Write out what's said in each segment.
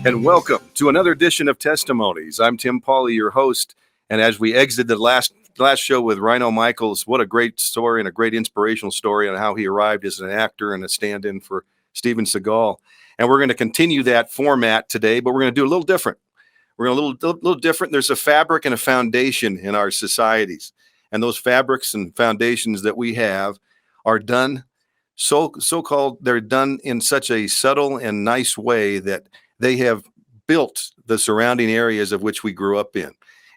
And welcome to another edition of Testimonies. I'm Tim Pawley, your host. And as we exit the last show with Rhino Michaels, what a great story and a great inspirational story on how he arrived as an actor and a stand-in for Steven Seagal. And we're going to continue that format today, but we're going to do a little different. We're going to do a little different. There's a fabric and a foundation in our societies. And those fabrics and foundations that we have are done so-called, they're done in such a subtle and nice way that they have built the surrounding areas of which we grew up in.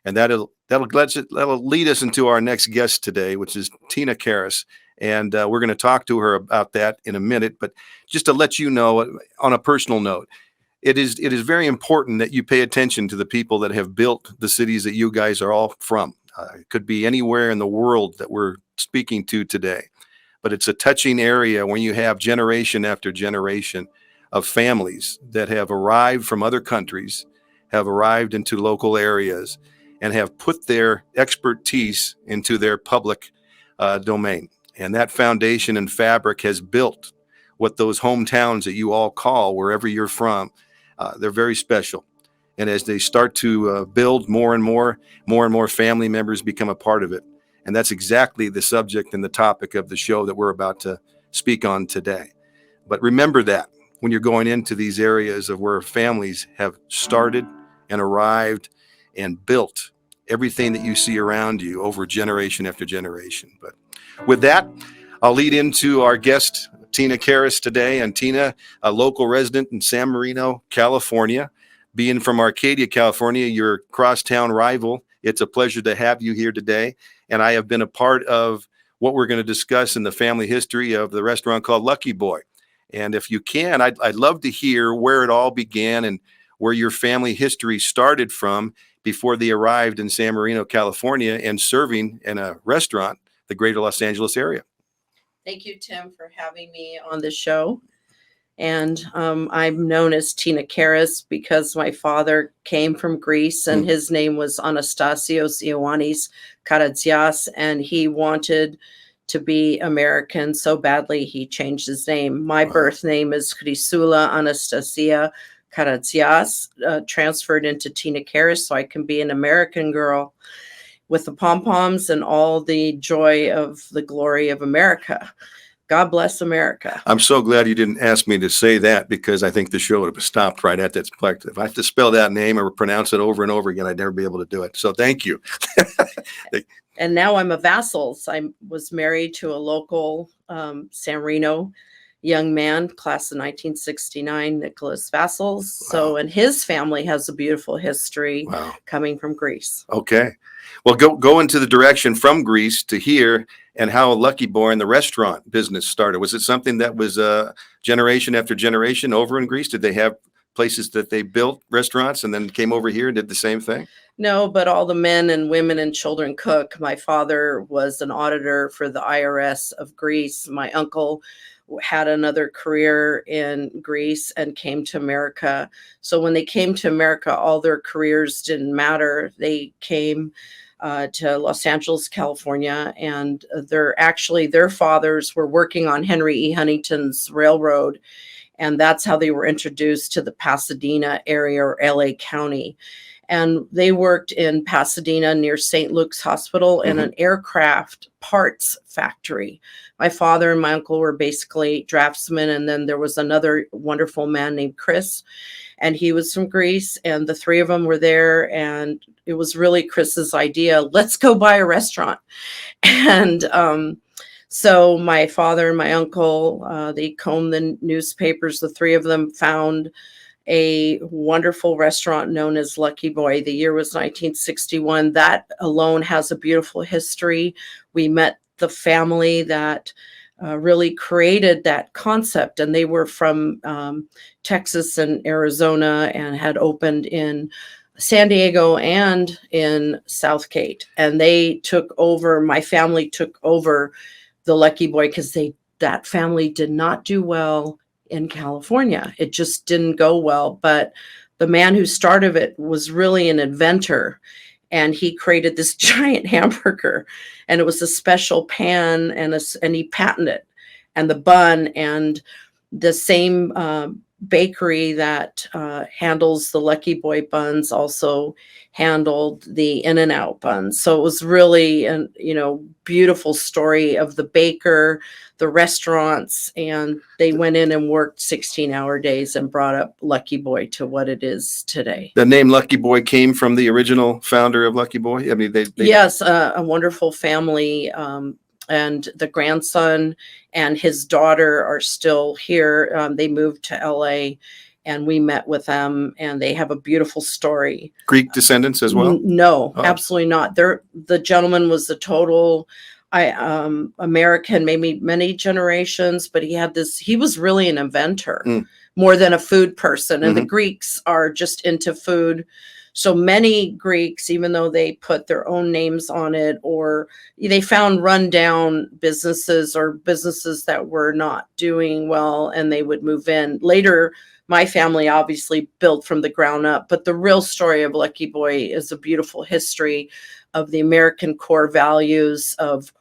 And that'll lead us into our next guest today, which is Tina Karagias. And we're going to talk to her about that in a minute. But just to let you know, on a personal note, it is very important that you pay attention to the people that have built the cities that you guys are all from. It could be anywhere in the world that we're speaking to today. But it's a touching area when you have generation after generation of families that have arrived from other countries, have arrived into local areas, and have put their expertise into their public domain. And that foundation and fabric has built what those hometowns that you all call, wherever you're from, they're very special. And as they start to build more and more family members become a part of it. And that's exactly the subject and the topic of the show that we're about to speak on today. But remember that when you're going into these areas of where families have started and arrived and built everything that you see around you over generation after generation. But with that, I'll lead into our guest, Tina Karagias, today. And Tina, a local resident in San Marino, California. Being from Arcadia, California, your crosstown rival, it's a pleasure to have you here today. And I have been a part of what we're going to discuss in the family history of the restaurant called Lucky Boy. And if you can, I'd love to hear where it all began and where your family history started from before they arrived in San Marino, California, and serving in a restaurant, the greater Los Angeles area. Thank you, Tim, for having me on the show. And I'm known as Tina Karagias because my father came from Greece and his name was Anastasios Ioannis Karagias, and he wanted to be American so badly he changed his name. My birth name is Chrysoula Anastasia Karagias, transferred into Tina Karagias so I can be an American girl with the pom-poms and all the joy of the glory of America. God bless America. I'm so glad you didn't ask me to say that, because I think the show would have stopped right at that point. If I have to spell that name or pronounce it over and over again, I'd never be able to do it. So thank you. And now I'm a vassal. I was married to a local San Marino young man, class of 1969, Nicholas Vassals. Wow. So, and his family has a beautiful history coming from Greece. Okay. Well, go into the direction from Greece to here and how Lucky Boy and the restaurant business started. Was it something that was generation after generation over in Greece? Did they have places that they built restaurants and then came over here and did the same thing? No, but all the men and women and children cook. My father was an auditor for the IRS of Greece. My uncle had another career in Greece and came to America. So when they came to America, all their careers didn't matter. They came to Los Angeles, California, and their fathers were working on Henry E. Huntington's railroad. And that's how they were introduced to the Pasadena area or LA County. And they worked in Pasadena near St. Luke's Hospital in an aircraft parts factory. My father and my uncle were basically draftsmen. And then there was another wonderful man named Chris, and he was from Greece. And the three of them were there. And it was really Chris's idea, let's go buy a restaurant. And so my father and my uncle, they combed the newspapers. The three of them found a wonderful restaurant known as Lucky Boy. The year was 1961. That alone has a beautiful history. We met the family that really created that concept, and they were from Texas and Arizona and had opened in San Diego and in Southgate. And they took over, my family took over the Lucky Boy because that family did not do well in California. It just didn't go well. But the man who started it was really an inventor, and he created this giant hamburger, and it was a special pan, and he patented it, and the bun, and the same bakery that handles the Lucky Boy buns also handled the In-N-Out buns. So it was really a beautiful story of the baker, the restaurants, and they went in and worked 16-hour days and brought up Lucky Boy to what it is today. The name Lucky Boy came from the original founder of Lucky Boy. I mean, they Yes, a wonderful family. And the grandson and his daughter are still here. They moved to LA and we met with them, and they have a beautiful story. Greek descendants as well? No, Oh. absolutely not. The gentleman was the total American, maybe many generations, but he was really an inventor more than a food person. And the Greeks are just into food. So many Greeks, even though they put their own names on it, or they found rundown businesses or businesses that were not doing well, and they would move in. Later, my family obviously built from the ground up, but the real story of Lucky Boy is a beautiful history of the American core values of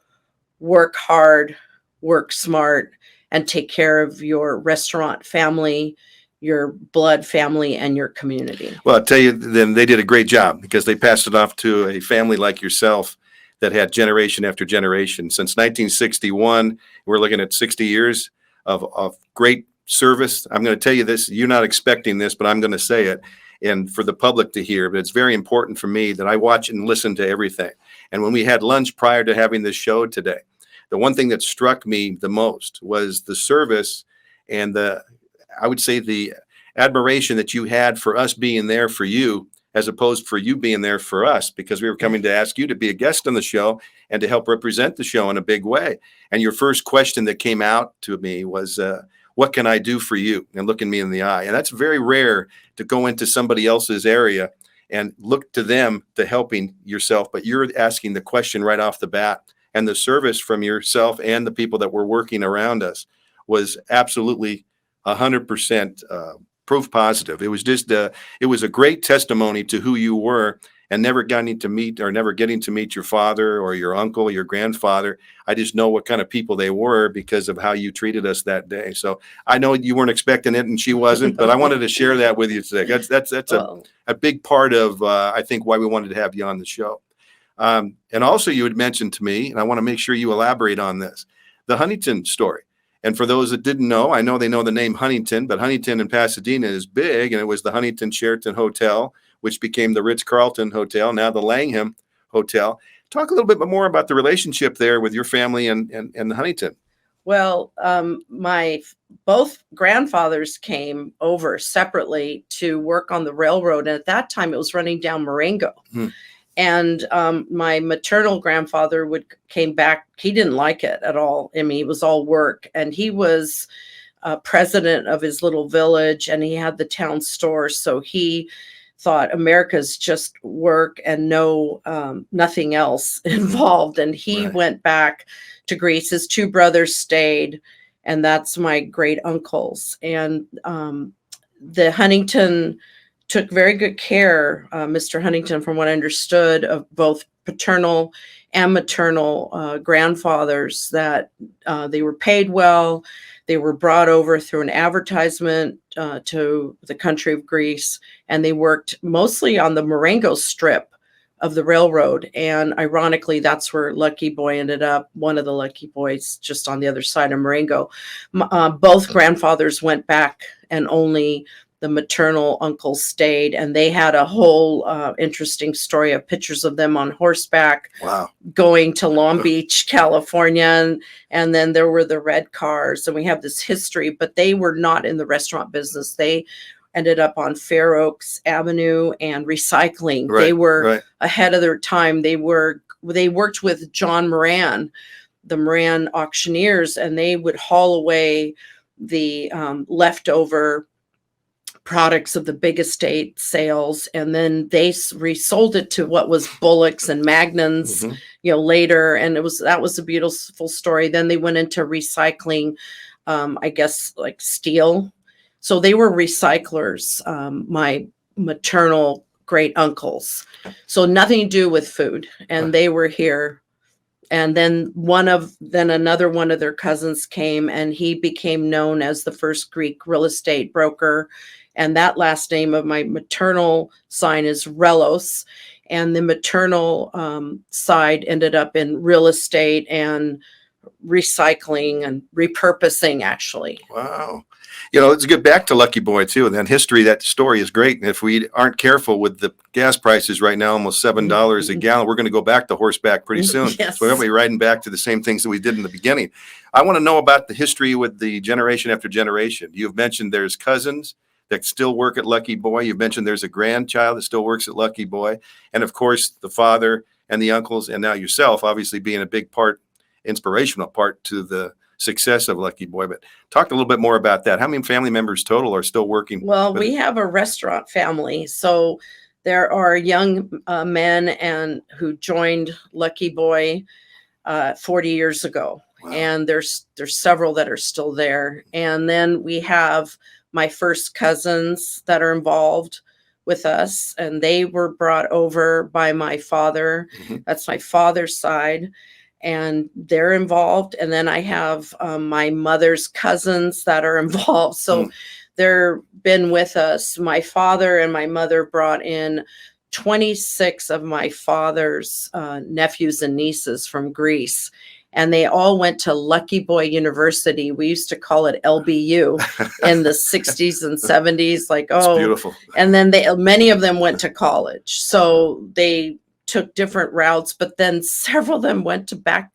work hard, work smart, and take care of your restaurant family, your blood family, and your community. Well, I'll tell you, then they did a great job because they passed it off to a family like yourself that had generation after generation. Since 1961, we're looking at 60 years of great service. I'm going to tell you this, you're not expecting this, but I'm going to say it, and for the public to hear, but it's very important for me that I watch and listen to everything. And when we had lunch prior to having this show today, the one thing that struck me the most was the service and I would say the admiration that you had for us being there for you, as opposed for you being there for us, because we were coming to ask you to be a guest on the show and to help represent the show in a big way. And your first question that came out to me was, what can I do for you? And looking me in the eye. And that's very rare to go into somebody else's area and look to them to helping yourself. But you're asking the question right off the bat. And the service from yourself and the people that were working around us was absolutely 100% proof positive. It was just it was a great testimony to who you were, and never getting to meet your father or your uncle, your grandfather. I just know what kind of people they were because of how you treated us that day. So I know you weren't expecting it, and she wasn't, but I wanted to share that with you today. That's a big part of I think why we wanted to have you on the show. And also you had mentioned to me, and I want to make sure you elaborate on this, the Huntington story. And for those that didn't know, I know they know the name Huntington, but Huntington in Pasadena is big, and it was the Huntington Sheraton Hotel, which became the Ritz-Carlton Hotel, now the Langham Hotel. Talk a little bit more about the relationship there with your family and the Huntington. Well, my both grandfathers came over separately to work on the railroad, and at that time it was running down Marengo. And my maternal grandfather came back. He didn't like it at all. I mean, it was all work. And he was president of his little village, and he had the town store. So he thought America's just work and nothing else involved. And he went back to Greece. His two brothers stayed, and that's my great uncles. And the Huntington took very good care, Mr. Huntington, from what I understood, of both paternal and maternal grandfathers, that they were paid well. They were brought over through an advertisement to the country of Greece, and they worked mostly on the Marengo strip of the railroad. And ironically, that's where Lucky Boy ended up, one of the Lucky Boys, just on the other side of Marengo. Both grandfathers went back, and only the maternal uncle stayed, and they had a whole interesting story of pictures of them on horseback. Wow. Going to Long Beach, California. And then there were the red cars, and we have this history, but they were not in the restaurant business. They ended up on Fair Oaks Avenue and recycling. They were ahead of their time. They worked with John Moran, the Moran auctioneers, and they would haul away the leftover products of the big estate sales, and then they resold it to what was Bullock's and Magnon's, later. And that was a beautiful story. Then they went into recycling, I guess, like steel. So they were recyclers, my maternal great uncles. So nothing to do with food, and they were here And then another one of their cousins came, and he became known as the first Greek real estate broker. And that last name of my maternal sign is Relos. And the maternal side ended up in real estate and recycling and repurposing, actually. Wow. Let's get back to Lucky Boy too. And then history, that story is great. And if we aren't careful with the gas prices right now, almost $7 a gallon, we're going to go back to horseback pretty soon. Yes. So we'll be riding back to the same things that we did in the beginning. I want to know about the history with the generation after generation. You've mentioned there's cousins that still work at Lucky Boy. You've mentioned there's a grandchild that still works at Lucky Boy. And of course, the father and the uncles, and now yourself, obviously being a big part, inspirational part to the success of Lucky Boy. But talk a little bit more about that. How many family members total are still working? Well, we have a restaurant family. So there are young men who joined Lucky Boy 40 years ago. Wow. And there's several that are still there. And then we have my first cousins that are involved with us, and they were brought over by my father. Mm-hmm. That's my father's side, and they're involved. And then I have my mother's cousins that are involved. So they're been with us. My father and my mother brought in 26 of my father's nephews and nieces from Greece. And they all went to Lucky Boy University. We used to call it LBU in the 60s and 70s. Like, That's beautiful. And then many of them went to college. So they took different routes, but then several of them went to back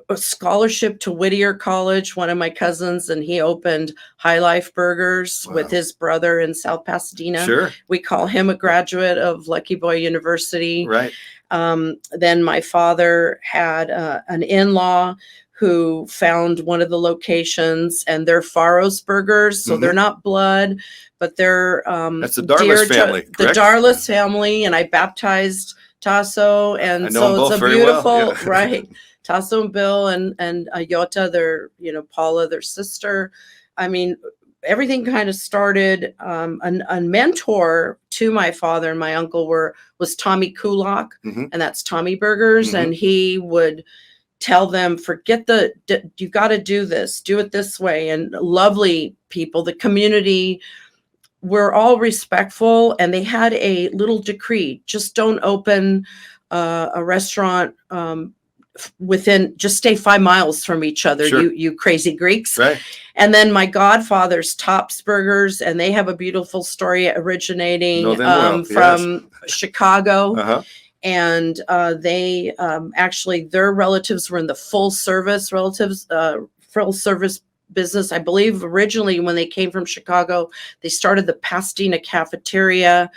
a scholarship to Whittier College, one of my cousins, and he opened High Life Burgers with his brother in South Pasadena. Sure. We call him a graduate of Lucky Boy University. Right. Then my father had an in-law who found one of the locations, and they're Faros burgers. So they're not blood, but they're that's the Darlis family. The Darlis family. And I baptized Tasso. And so it's a beautiful, right. Tasso and Bill and Ayota, their, Paula, their sister. I mean, everything kind of started. A mentor to my father and my uncle was Tommy Kulak, and that's Tommy Burgers. And he would tell them, forget you got to do this, do it this way. And lovely people, the community were all respectful, and they had a little decree: just don't open a restaurant just stay 5 miles from each other. Sure. You crazy Greeks. Right. And then my godfather's Tops Burgers, and they have a beautiful story originating from Chicago. Uh-huh. And they actually, their relatives were in the full service business. I believe originally when they came from Chicago, they started the Pasadena cafeteria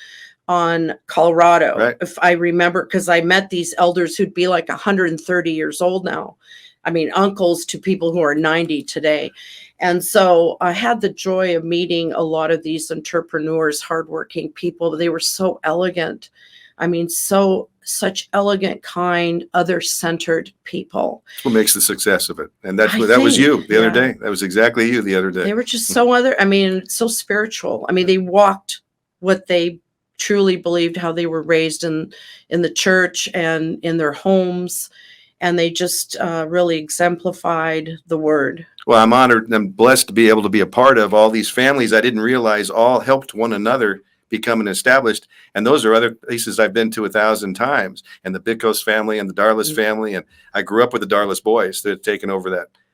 on Colorado, right. If I remember, because I met these elders who'd be like 130 years old now. I mean, uncles to people who are 90 today. And so I had the joy of meeting a lot of these entrepreneurs, hardworking people. They were so elegant. I mean, such elegant, kind, other-centered people. That's what makes the success of it. And that was you the other day. That was exactly you the other day. They were just so spiritual. I mean, they walked what they truly believed, how they were raised in the church and in their homes. And they just really exemplified the word. Well, I'm honored and I'm blessed to be able to be a part of all these families. I didn't realize all helped one another become established. And those are other places I've been to 1,000 times. And the Bickos family and the Darlis family. And I grew up with the Darlis boys that had taken over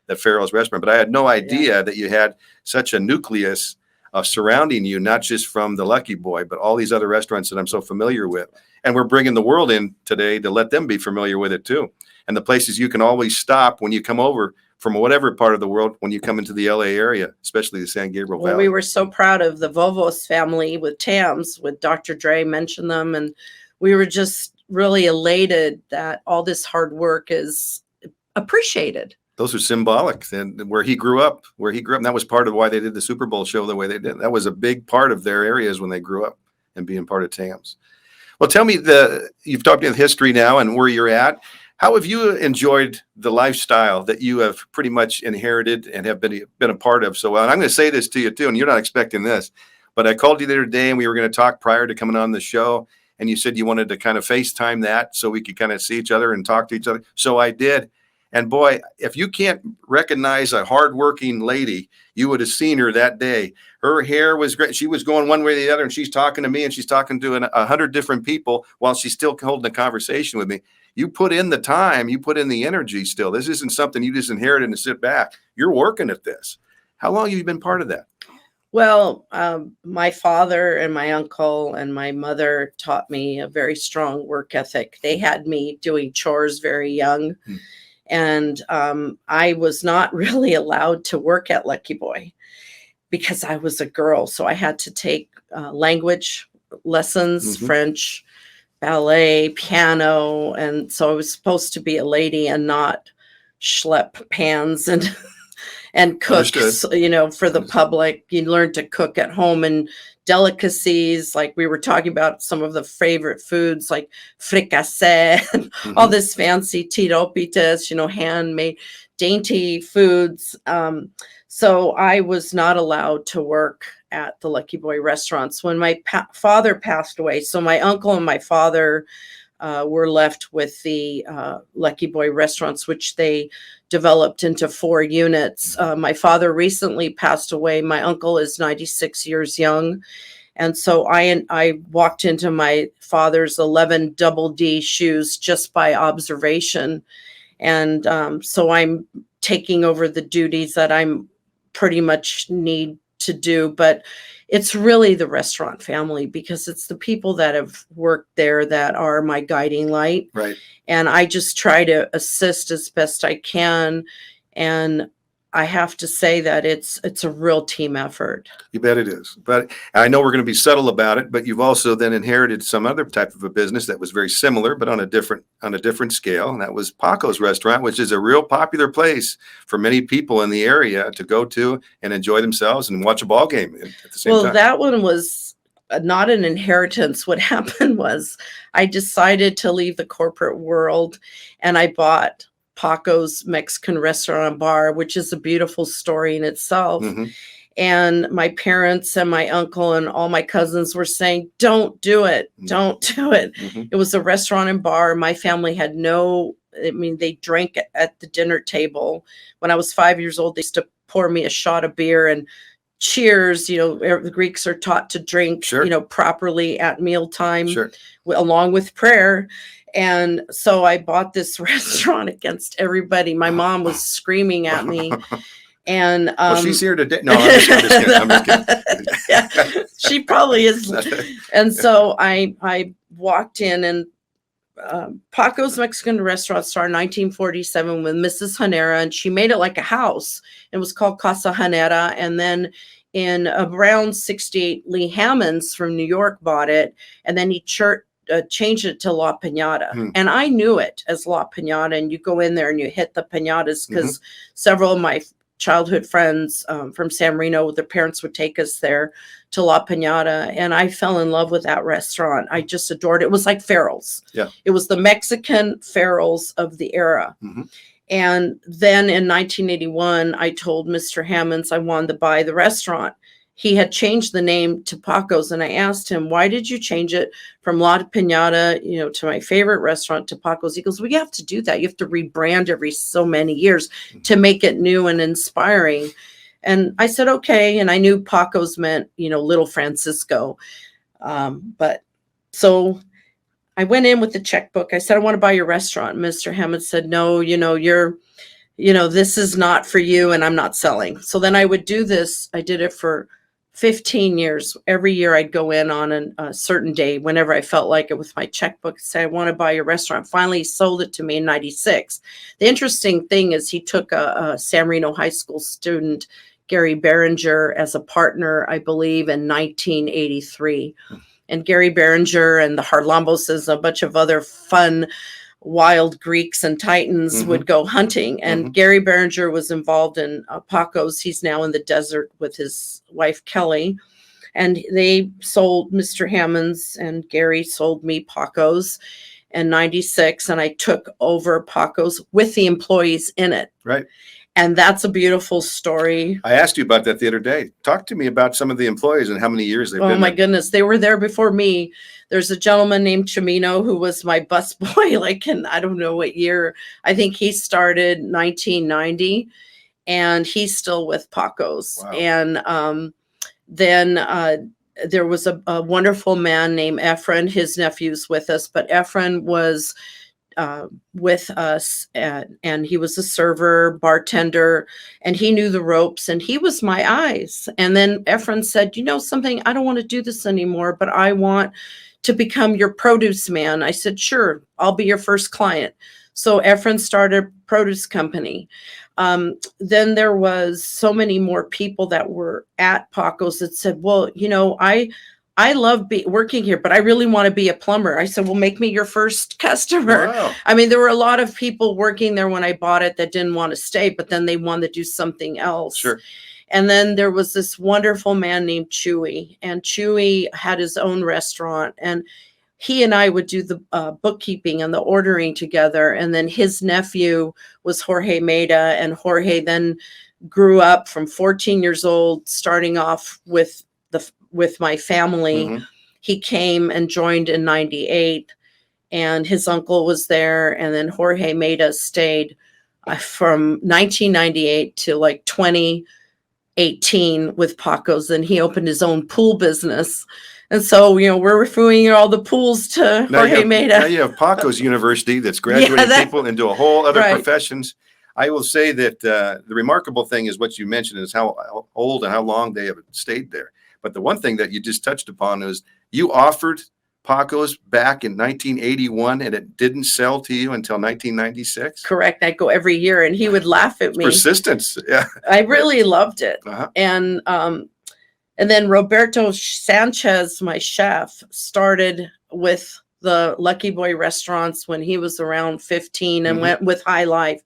that Farrell's restaurant. But I had no idea that you had such a nucleus surrounding you, not just from the Lucky Boy, but all these other restaurants that I'm so familiar with. And we're bringing the world in today to let them be familiar with it too. And the places you can always stop when you come over from whatever part of the world, when you come into the LA area, especially the San Gabriel Valley. We were so proud of the Vovos family with Tams, with Dr. Dre mentioned them. And we were just really elated that all this hard work is appreciated. Those are symbolic. And where he grew up, and that was part of why they did the Super Bowl show the way they did. That was a big part of their areas when they grew up and being part of TAMS. Well, tell me, you've talked about history now and where you're at. How have you enjoyed the lifestyle that you have pretty much inherited and have been a part of so well? And I'm going to say this to you too, and you're not expecting this, but I called you the other day and we were going to talk prior to coming on the show. And you said you wanted to kind of FaceTime that so we could kind of see each other and talk to each other. So I did. And boy, if you can't recognize a hardworking lady, you would have seen her that day. Her hair was great. She was going one way or the other, and she's talking to me, and she's talking to 100 different people while she's still holding a conversation with me. You put in the time, you put in the energy still. This isn't something you just inherited and sit back. You're working at this. How long have you been part of that? Well, my father and my uncle and my mother taught me a very strong work ethic. They had me doing chores very young. And I was not really allowed to work at Lucky Boy because I was a girl. So I had to take language lessons, French, ballet, piano. And so I was supposed to be a lady and not schlep pans and cook, you know, for the public. You learn to cook at home, and delicacies, like we were talking about some of the favorite foods like fricassee and all this fancy tiropitas, you know, handmade dainty foods. So I was not allowed to work at the Lucky Boy restaurants when my father passed away. So my uncle and my father were left with the Lucky Boy restaurants, which they developed into 4 units. My father recently passed away. My uncle is 96 years young. And so I walked into my father's 11 double D shoes just by observation. And so I'm taking over the duties that I'm pretty much need to do. But it's really the restaurant family, because it's the people that have worked there that are my guiding light. Right. And I just try to assist as best I can. And I have to say that it's a real team effort. You bet it is. But I know we're going to be subtle about it, but you've also then inherited some other type of a business that was very similar, but on a different scale. And that was Paco's Restaurant, which is a real popular place for many people in the area to go to and enjoy themselves and watch a ball game at the same time. Well, that one was not an inheritance. What happened was I decided to leave the corporate world, and I bought Paco's Mexican Restaurant and Bar, which is a beautiful story in itself. And my parents and my uncle and all my cousins were saying, don't do it. Don't do it. It was a restaurant and bar. My family had they drank at the dinner table. When I was 5 years old, they used to pour me a shot of beer and cheers. You know, the Greeks are taught to drink, you know, properly at mealtime, along with prayer. And so I bought this restaurant against everybody. My mom was screaming at me. And well, she's here today. No, I'm just kidding. Yeah, she probably is. And so I walked in, and Paco's Mexican Restaurant started in 1947 with Mrs. Hanera, and she made it like a house. It was called Casa Hanera. And then in around 68, Lee Hammonds from New York bought it, and then he changed it to La Piñata. And I knew it as La Piñata, and you go in there and you hit the piñatas, because several of my childhood friends from San Marino, their parents would take us there to La Piñata, and I fell in love with that restaurant. I just adored it. It was like Farrell's. Yeah. It was the Mexican Farrell's of the era. And then in 1981, I told Mr. Hammonds I wanted to buy the restaurant. He had changed the name to Paco's, and I asked him, why did you change it from La Piñata, you know, to my favorite restaurant, to Paco's? He goes, well, you have to do that. You have to rebrand every so many years to make it new and inspiring. And I said, okay. And I knew Paco's meant, you know, Little Francisco. But so I went in with the checkbook. I said, I want to buy your restaurant. Mr. Hammond said, no, this is not for you, and I'm not selling. So then I would do this. I did it for 15 years. Every year I'd go in on a certain day whenever I felt like it with my checkbook and say, I want to buy your restaurant. Finally, he sold it to me in 96. The interesting thing is he took a San Marino high school student, Gary Berenger, as a partner, I believe, in 1983. And Gary Berenger and the Harlamboses, a bunch of other fun, wild Greeks and Titans would go hunting. And Gary Berenger was involved in Paco's. He's now in the desert with his wife, Kelly. And they sold Mr. Hammonds, and Gary sold me Paco's in 96. And I took over Paco's with the employees in it. Right. And that's a beautiful story. I asked you about that the other day. Talk to me about some of the employees and how many years they've Oh been my there. goodness, they were there before me. There's a gentleman named Chimino who was my busboy, like in I don't know what year. I think he started 1990, and he's still with Paco's. Wow. And then there was a wonderful man named Efren. His nephew's with us, but Efren was with us, and he was a server, bartender, and he knew the ropes, and he was my eyes. And then Efren said, you know something, I don't want to do this anymore, but I want to become your produce man. I said, sure, I'll be your first client. So Efren started a produce company. Then there was so many more people that were at Paco's that said, well, you know, I love working here, but I really want to be a plumber. I said, well, make me your first customer. Wow. I mean, there were a lot of people working there when I bought it that didn't want to stay, but then they wanted to do something else. Sure. And then there was this wonderful man named Chewy, and Chewy had his own restaurant, and he and I would do the bookkeeping and the ordering together. And then his nephew was Jorge Maida, and Jorge then grew up from 14 years old, starting off with my family. Mhm. He came and joined in 98, and his uncle was there. And then Jorge Maida stayed from 1998 to like 2018 with Paco's. And he opened his own pool business. And so, you know, we're referring all the pools to Jorge Maida. Now you have Paco's University that's graduating people into a whole other professions. I will say that the remarkable thing is what you mentioned is how old and how long they have stayed there. But the one thing that you just touched upon is you offered Paco's back in 1981 and it didn't sell to you until 1996? Correct. I'd go every year and he would laugh at me. Persistence. Yeah. I really loved it. Uh-huh. And then Roberto Sanchez, my chef, started with the Lucky Boy restaurants when he was around 15 and went with High Life.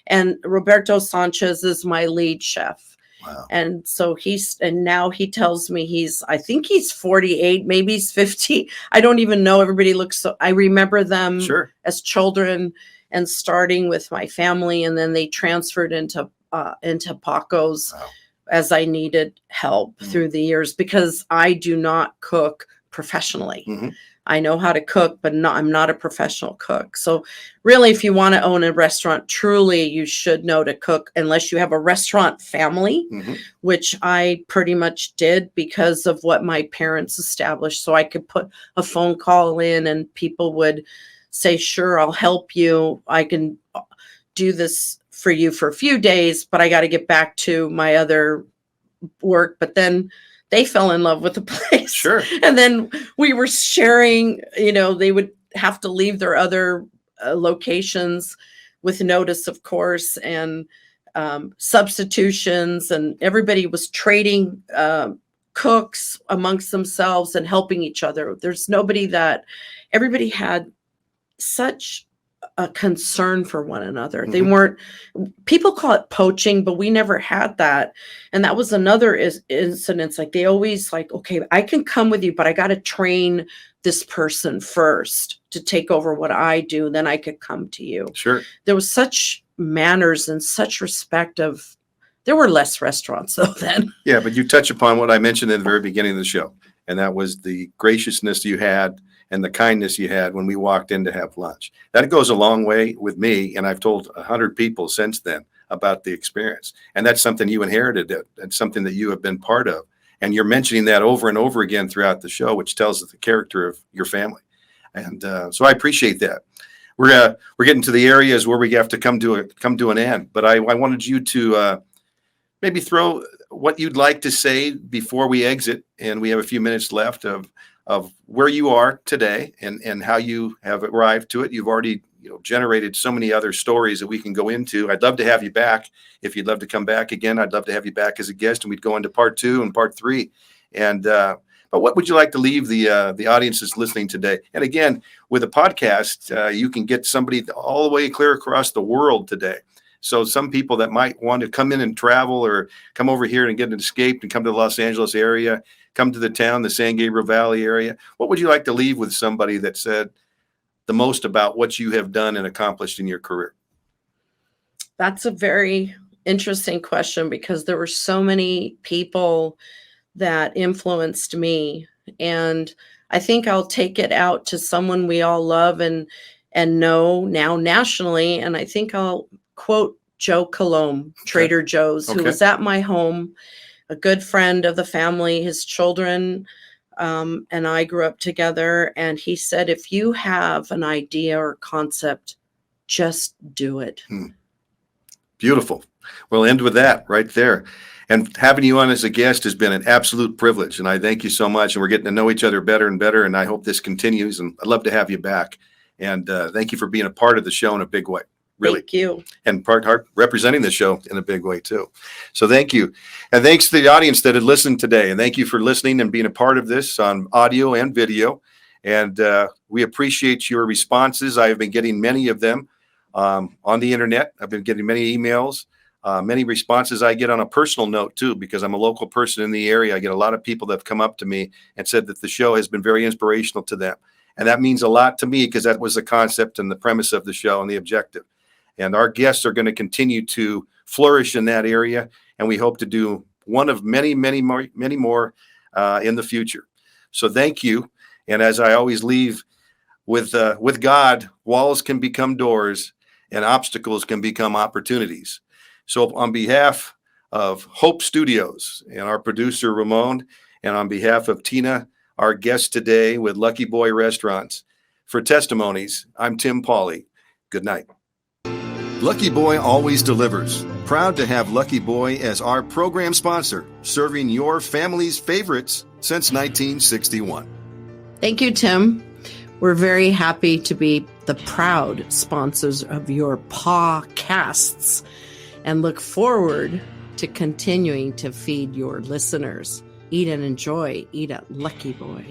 And Roberto Sanchez is my lead chef. Wow. And so now he tells me I think he's 48, maybe he's 50. I don't even know. Everybody looks I remember them as children and starting with my family. And then they transferred into Paco's. Wow. As I needed help through the years, because I do not cook professionally. I know how to cook, but I'm not a professional cook. So really, if you want to own a restaurant, truly, you should know to cook unless you have a restaurant family, which I pretty much did because of what my parents established. So I could put a phone call in and people would say, sure, I'll help you. I can do this for you for a few days, but I got to get back to my other work. But then they fell in love with the place. Sure. And then we were sharing, you know, they would have to leave their other locations with notice, of course, and substitutions, and everybody was trading cooks amongst themselves and helping each other. Everybody had such a concern for one another. They weren't, people call it poaching, but we never had that. And that was another incident. Like they always like, okay, I can come with you, but I got to train this person first to take over what I do. Then I could come to you. Sure. There was such manners and such respect there were less restaurants though then. Yeah, but you touch upon what I mentioned in the very beginning of the show. And that was the graciousness you had and the kindness you had when we walked in to have lunch. That goes a long way with me. And I've told 100 people since then about the experience. And that's something you inherited. That's something that you have been part of. And you're mentioning that over and over again throughout the show, which tells the character of your family. And so I appreciate that. We're getting to the areas where we have to come to an end. But I wanted you to maybe throw what you'd like to say before we exit. And we have a few minutes left of where you are today and how you have arrived to it. You've already generated so many other stories that we can go into. I'd love to have you back. If you'd love to come back again, I'd love to have you back as a guest, and we'd go into part 2 and part 3. And but what would you like to leave the audience that's listening today? And again, with a podcast, you can get somebody all the way clear across the world today. So some people that might want to come in and travel or come over here and get an escape and come to the Los Angeles area, come to the town, the San Gabriel Valley area. What would you like to leave with somebody that said the most about what you have done and accomplished in your career? That's a very interesting question because there were so many people that influenced me. And I think I'll take it out to someone we all love and know now nationally. And I think I'll quote Joe Colomb, Trader Joe's, who was at my home, a good friend of the family, his children, and I grew up together. And he said, if you have an idea or concept, just do it. Beautiful. We'll end with that right there. And having you on as a guest has been an absolute privilege. And I thank you so much. And we're getting to know each other better and better. And I hope this continues. And I'd love to have you back. And thank you for being a part of the show in a big way. Really. Thank you. And part representing the show in a big way, too. So thank you. And thanks to the audience that had listened today. And thank you for listening and being a part of this on audio and video. And we appreciate your responses. I have been getting many of them on the internet. I've been getting many emails. Many responses I get on a personal note, too, because I'm a local person in the area. I get a lot of people that have come up to me and said that the show has been very inspirational to them. And that means a lot to me because that was the concept and the premise of the show and the objective. And our guests are going to continue to flourish in that area. And we hope to do one of many, many more in the future. So thank you. And as I always leave with God, walls can become doors and obstacles can become opportunities. So on behalf of Hope Studios and our producer, Ramon, and on behalf of Tina, our guest today with Lucky Boy Restaurants, for Testimonies, I'm Tim Pawley. Good night. Lucky Boy always delivers. Proud to have Lucky Boy as our program sponsor, serving your family's favorites since 1961. Thank you, Tim. We're very happy to be the proud sponsors of your podcasts and look forward to continuing to feed your listeners. Eat and enjoy. Eat at Lucky Boy.